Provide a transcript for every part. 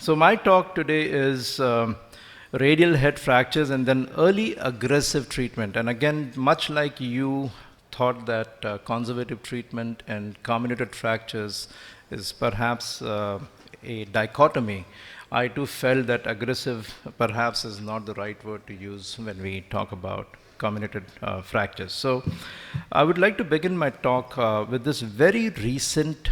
So my talk today is radial head fractures and then early aggressive treatment. And again, much like you thought that conservative treatment and comminuted fractures is perhaps a dichotomy, I too felt that aggressive perhaps is not the right word to use when we talk about comminuted fractures. So I would like to begin my talk with this very recent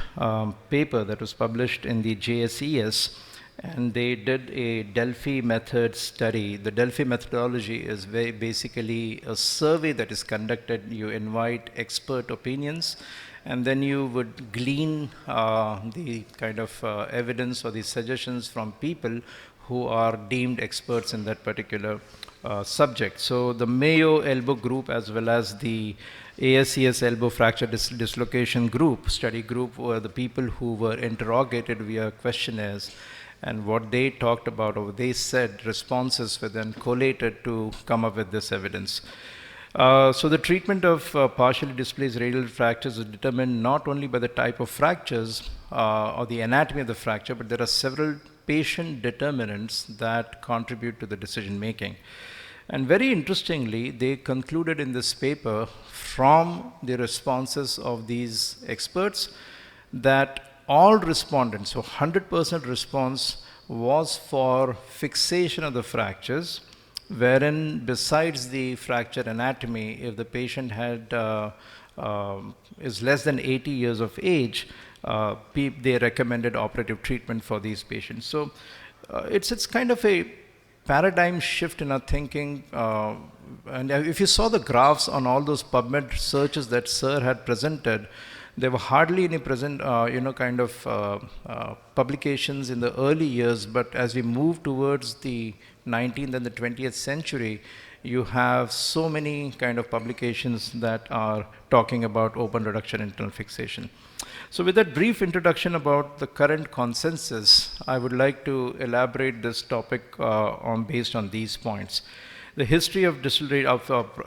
paper that was published in the JSES, and they did a Delphi method study. The Delphi methodology is basically a survey that is conducted. You invite expert opinions, and then you would glean the kind of evidence or the suggestions from people who are deemed experts in that particular subject. So the Mayo elbow group as well as the ASCS elbow fracture dislocation group, study group, were the people who were interrogated via questionnaires, and what they talked about or they said, responses were then collated to come up with this evidence. So the treatment of partially displaced radial fractures is determined not only by the type of fractures or the anatomy of the fracture, but there are several patient determinants that contribute to the decision making. And very interestingly, they concluded in this paper from the responses of these experts that all respondents, so 100% response was for fixation of the fractures, wherein besides the fracture anatomy, if the patient had is less than 80 years of age, they recommended operative treatment for these patients. So it's kind of a paradigm shift in our thinking. And if you saw the graphs on all those PubMed searches that Sir had presented, there were hardly any publications in the early years, but as we move towards the 19th and the 20th century, you have so many kind of publications that are talking about open reduction internal fixation. So with that brief introduction about the current consensus, I would like to elaborate this topic based on these points. The history of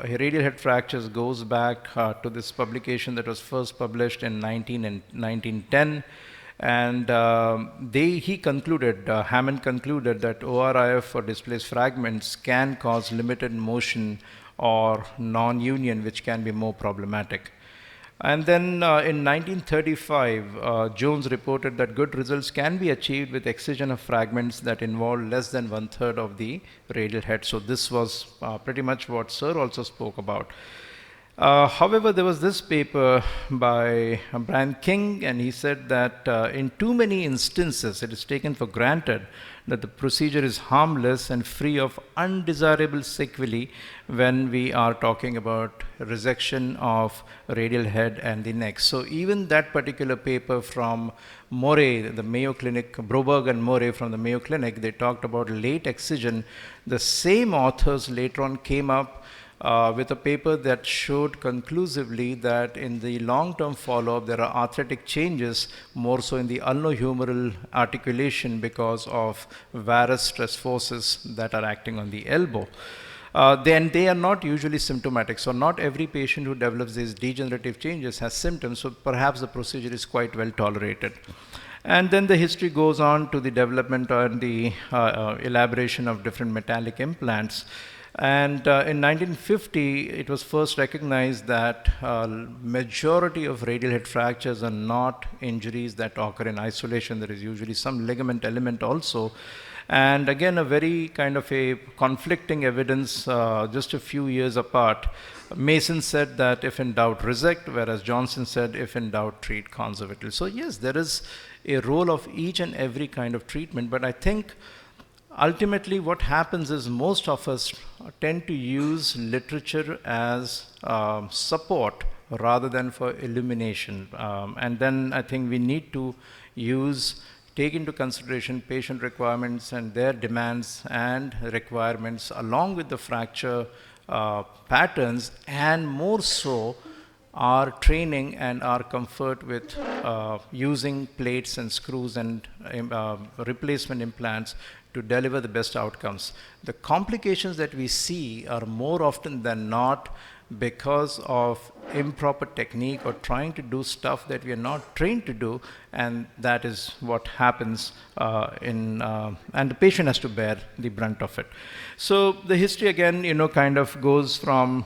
radial head fractures goes back to this publication that was first published in 1910, and Hammond concluded that ORIF for displaced fragments can cause limited motion or non-union, which can be more problematic. And then in 1935, Jones reported that good results can be achieved with excision of fragments that involve less than 1/3 of the radial head. So this was pretty much what Sir also spoke about. However, there was this paper by Brian King, and he said that in too many instances, it is taken for granted that the procedure is harmless and free of undesirable sequelae when we are talking about resection of radial head and the neck. So even that particular paper from Morey, the Mayo Clinic, Broberg and Morey from the Mayo Clinic, they talked about late excision. The same authors later on came up with a paper that showed conclusively that in the long-term follow-up there are arthritic changes, more so in the ulnohumeral articulation because of varus stress forces that are acting on the elbow. Then they are not usually symptomatic. So not every patient who develops these degenerative changes has symptoms, so perhaps the procedure is quite well tolerated. And then the history goes on to the development and the elaboration of different metallic implants. And in 1950, it was first recognized that majority of radial head fractures are not injuries that occur in isolation. There is usually some ligament element also. And again, a very kind of a conflicting evidence just a few years apart. Mason said that if in doubt, resect, whereas Johnson said if in doubt, treat conservatively. So yes, there is a role of each and every kind of treatment, but I think ultimately what happens is most of us tend to use literature as support rather than for illumination. And then I think we need to take into consideration patient requirements and their demands and requirements along with the fracture patterns, and more so our training and our comfort with using plates and screws and replacement implants to deliver the best outcomes. The complications that we see are more often than not because of improper technique or trying to do stuff that we are not trained to do, and that is what happens and the patient has to bear the brunt of it. So the history again, kind of goes from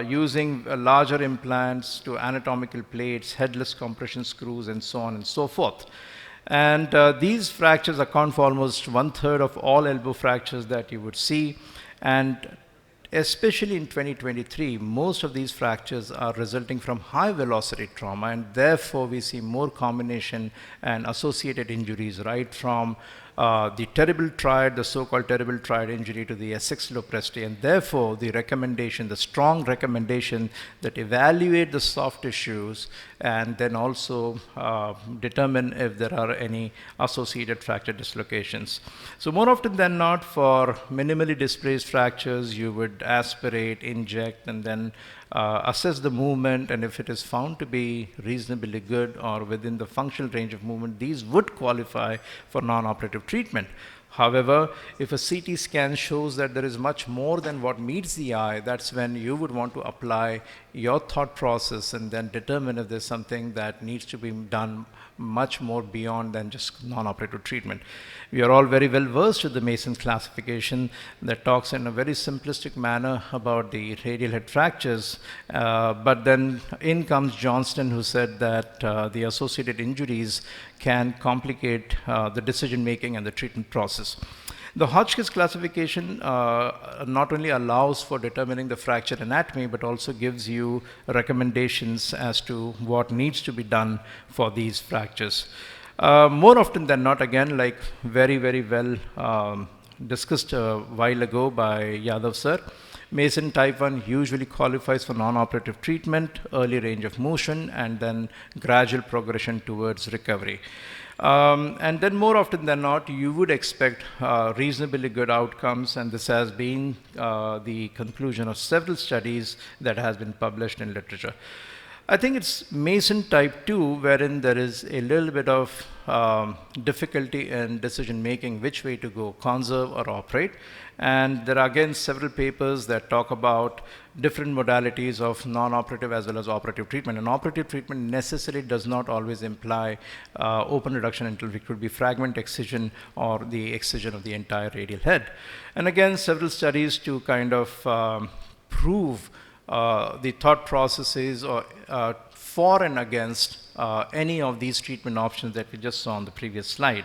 using larger implants to anatomical plates, headless compression screws, and so on and so forth. And these fractures account for almost 1/3 of all elbow fractures that you would see. And especially in 2023, most of these fractures are resulting from high velocity trauma, and therefore we see more combination and associated injuries, right from the terrible triad, the so-called terrible triad injury, to the Essex lopresti, and therefore the recommendation, the strong recommendation that evaluate the soft tissues and then also determine if there are any associated fracture dislocations. So more often than not, for minimally displaced fractures, you would aspirate, inject, and then assess the movement, and if it is found to be reasonably good or within the functional range of movement, these would qualify for non-operative treatment. However, if a CT scan shows that there is much more than what meets the eye, that's when you would want to apply your thought process and then determine if there's something that needs to be done much more beyond than just non-operative treatment. We are all very well versed with the Mason's classification that talks in a very simplistic manner about the radial head fractures, but then in comes Johnston, who said that the associated injuries can complicate the decision making and the treatment process. The Hotchkiss classification not only allows for determining the fracture anatomy, but also gives you recommendations as to what needs to be done for these fractures. More often than not, again, like very, very well discussed a while ago by Yadav sir, Mason type 1 usually qualifies for non-operative treatment, early range of motion, and then gradual progression towards recovery. And then more often than not, you would expect reasonably good outcomes, and this has been the conclusion of several studies that has been published in literature. I think it's Mason type 2 wherein there is a little bit of difficulty in decision making, which way to go, conserve or operate. And there are again several papers that talk about different modalities of non-operative as well as operative treatment. And operative treatment necessarily does not always imply open reduction until it could be fragment excision or the excision of the entire radial head. And again, several studies to kind of prove the thought processes or for and against any of these treatment options that we just saw on the previous slide.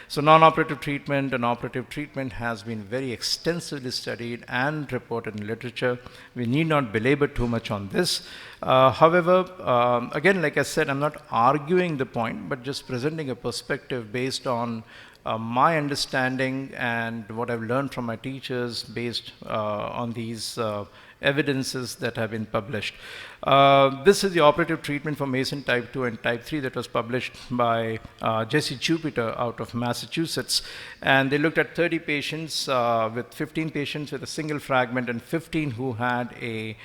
So non-operative treatment and operative treatment has been very extensively studied and reported in literature. We need not belabor too much on this. However, again, like I said, I'm not arguing the point, but just presenting a perspective based on my understanding and what I've learned from my teachers based on these evidences that have been published. This is the operative treatment for Mason type 2 and type 3 that was published by Jesse Jupiter out of Massachusetts. And they looked at 30 patients with 15 patients with a single fragment and 15 who had a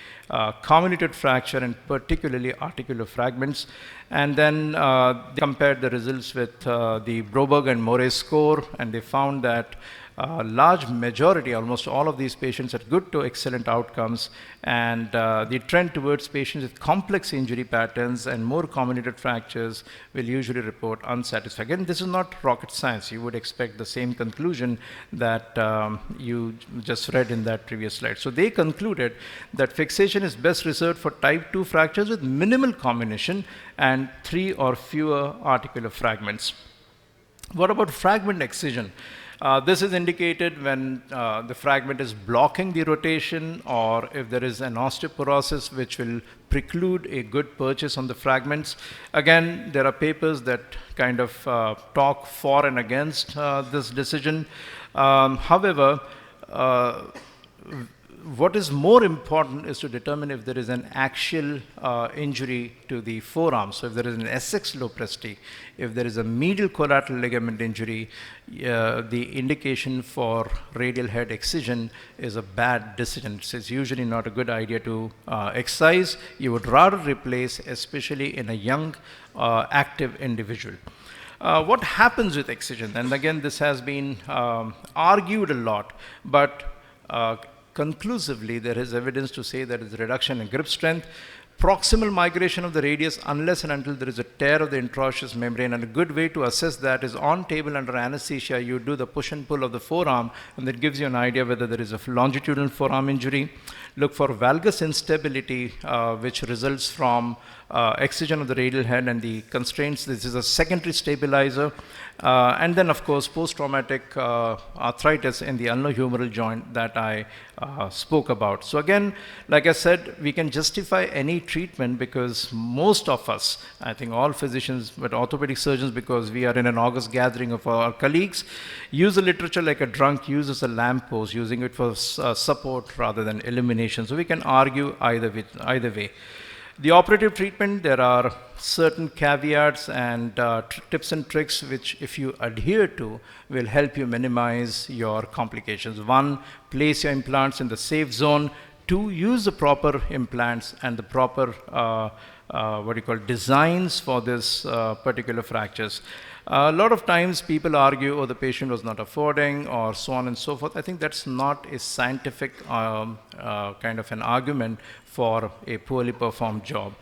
comminuted fracture and particularly articular fragments. And then they compared the results with the Broberg and Morey score, and they found that large majority, almost all of these patients had good to excellent outcomes, and the trend towards patients with complex injury patterns and more comminuted fractures will usually report unsatisfactory. Again, this is not rocket science. You would expect the same conclusion that you just read in that previous slide. So they concluded that fixation is best reserved for type 2 fractures with minimal combination and 3 or fewer articular fragments. What about fragment excision? This is indicated when the fragment is blocking the rotation, or if there is an osteoporosis which will preclude a good purchase on the fragments. Again, there are papers that kind of talk for and against this decision. However, what is more important is to determine if there is an axial injury to the forearm. So if there is an Essex lopresti, if there is a medial collateral ligament injury, the indication for radial head excision is a bad decision. It's usually not a good idea to excise. You would rather replace, especially in a young active individual. What happens with excision? And again, this has been argued a lot, but conclusively, there is evidence to say that it's reduction in grip strength, proximal migration of the radius unless and until there is a tear of the intraosseous membrane. And a good way to assess that is on table under anesthesia, you do the push and pull of the forearm, and that gives you an idea whether there is a longitudinal forearm injury. Look for valgus instability, which results from excision of the radial head and the constraints. This is a secondary stabilizer. And then, of course, post-traumatic arthritis in the ulnohumeral joint that I spoke about. So again, like I said, we can justify any treatment because most of us, I think all physicians, but orthopedic surgeons, because we are in an august gathering of our colleagues, use the literature like a drunk uses a lamppost, using it for support rather than elimination. So we can argue either way. The operative treatment, there are certain caveats and tips and tricks which, if you adhere to, will help you minimize your complications. 1, place your implants in the safe zone. 2, use the proper implants and the proper designs for this particular fractures. A lot of times people argue, oh, the patient was not affording, or so on and so forth. I think that's not a scientific kind of an argument for a poorly performed job.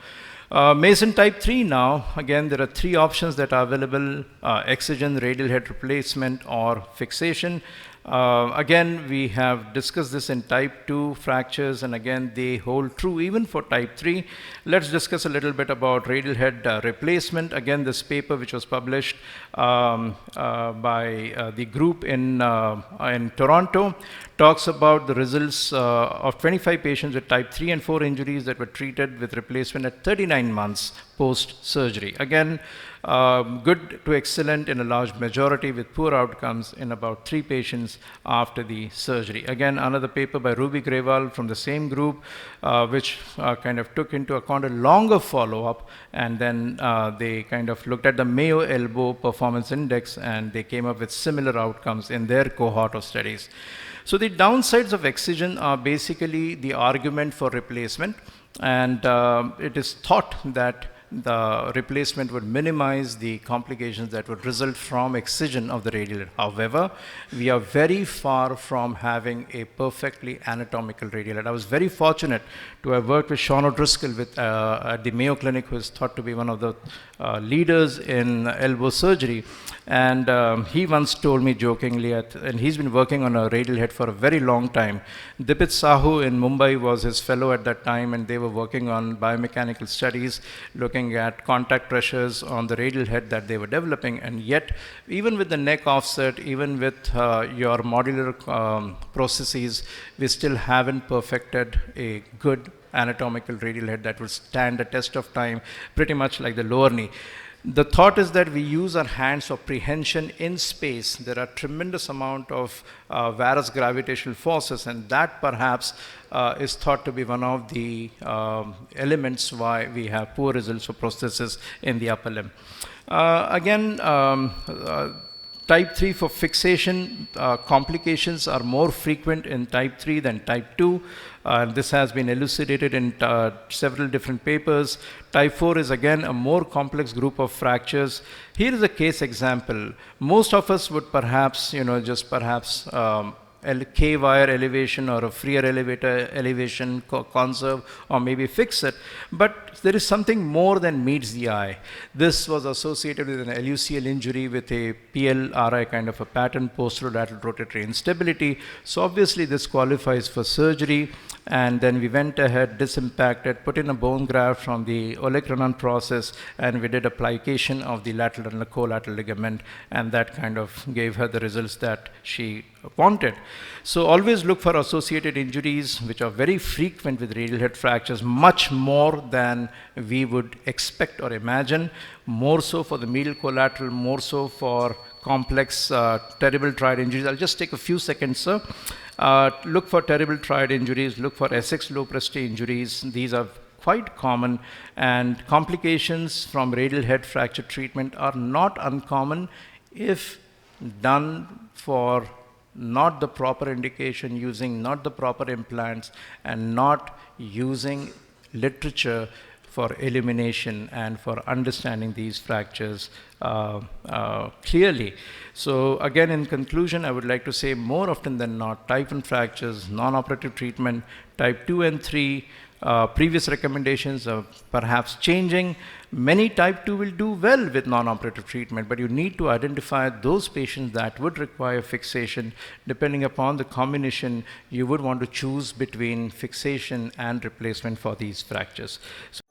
Mason type 3 now, again, there are 3 options that are available: excision, radial head replacement, or fixation. Again, we have discussed this in type 2 fractures, and again, they hold true even for type 3. Let's discuss a little bit about radial head replacement. Again, this paper, which was published by the group in Toronto, talks about the results of 25 patients with type 3 and 4 injuries that were treated with replacement at 39 months post-surgery. Again, good to excellent in a large majority, with poor outcomes in about 3 patients after the surgery. Again, another paper by Ruby Grewal from the same group, which kind of took into account a longer follow-up, and then they kind of looked at the Mayo Elbow Performance Index, and they came up with similar outcomes in their cohort of studies. So the downsides of excision are basically the argument for replacement, and it is thought that the replacement would minimize the complications that would result from excision of the radial head. However, we are very far from having a perfectly anatomical radial head. I was very fortunate to have worked with Sean O'Driscoll at the Mayo Clinic, who is thought to be one of the leaders in elbow surgery. And he once told me jokingly, and he's been working on a radial head for a very long time. Dipit Sahu in Mumbai was his fellow at that time, and they were working on biomechanical studies, looking at contact pressures on the radial head that they were developing. And yet, even with the neck offset, even with your modular processes, we still haven't perfected a good anatomical radial head that will stand the test of time, pretty much like the lower knee. The thought is that we use our hands for prehension in space. There are tremendous amount of varus gravitational forces, and that perhaps is thought to be one of the elements why we have poor results for prosthesis in the upper limb. Type 3 for fixation, complications are more frequent in type 3 than type 2. This has been elucidated in several different papers. Type 4 is again a more complex group of fractures. Here is a case example. Most of us would perhaps, K-wire elevation or a freer elevator elevation conserve, or maybe fix it. But there is something more than meets the eye. This was associated with an LUCL injury with a PLRI kind of a pattern, posterolateral rotatory instability. So obviously this qualifies for surgery. And then we went ahead, disimpacted, put in a bone graft from the olecranon process, and we did application of the lateral and the collateral ligament, and that kind of gave her the results that she wanted. So always look for associated injuries, which are very frequent with radial head fractures, much more than we would expect or imagine, more so for the medial collateral, more so for complex terrible triad injuries. I'll just take a few seconds, sir. Look for terrible triad injuries, look for Essex low pressure injuries. These are quite common, and complications from radial head fracture treatment are not uncommon if done for not the proper indication, using not the proper implants, and not using literature for elimination and for understanding these fractures clearly. So again, in conclusion, I would like to say more often than not, type 1 fractures, non-operative treatment, type 2 and 3, previous recommendations are perhaps changing. Many type 2 will do well with non-operative treatment, but you need to identify those patients that would require fixation. Depending upon the combination, you would want to choose between fixation and replacement for these fractures. So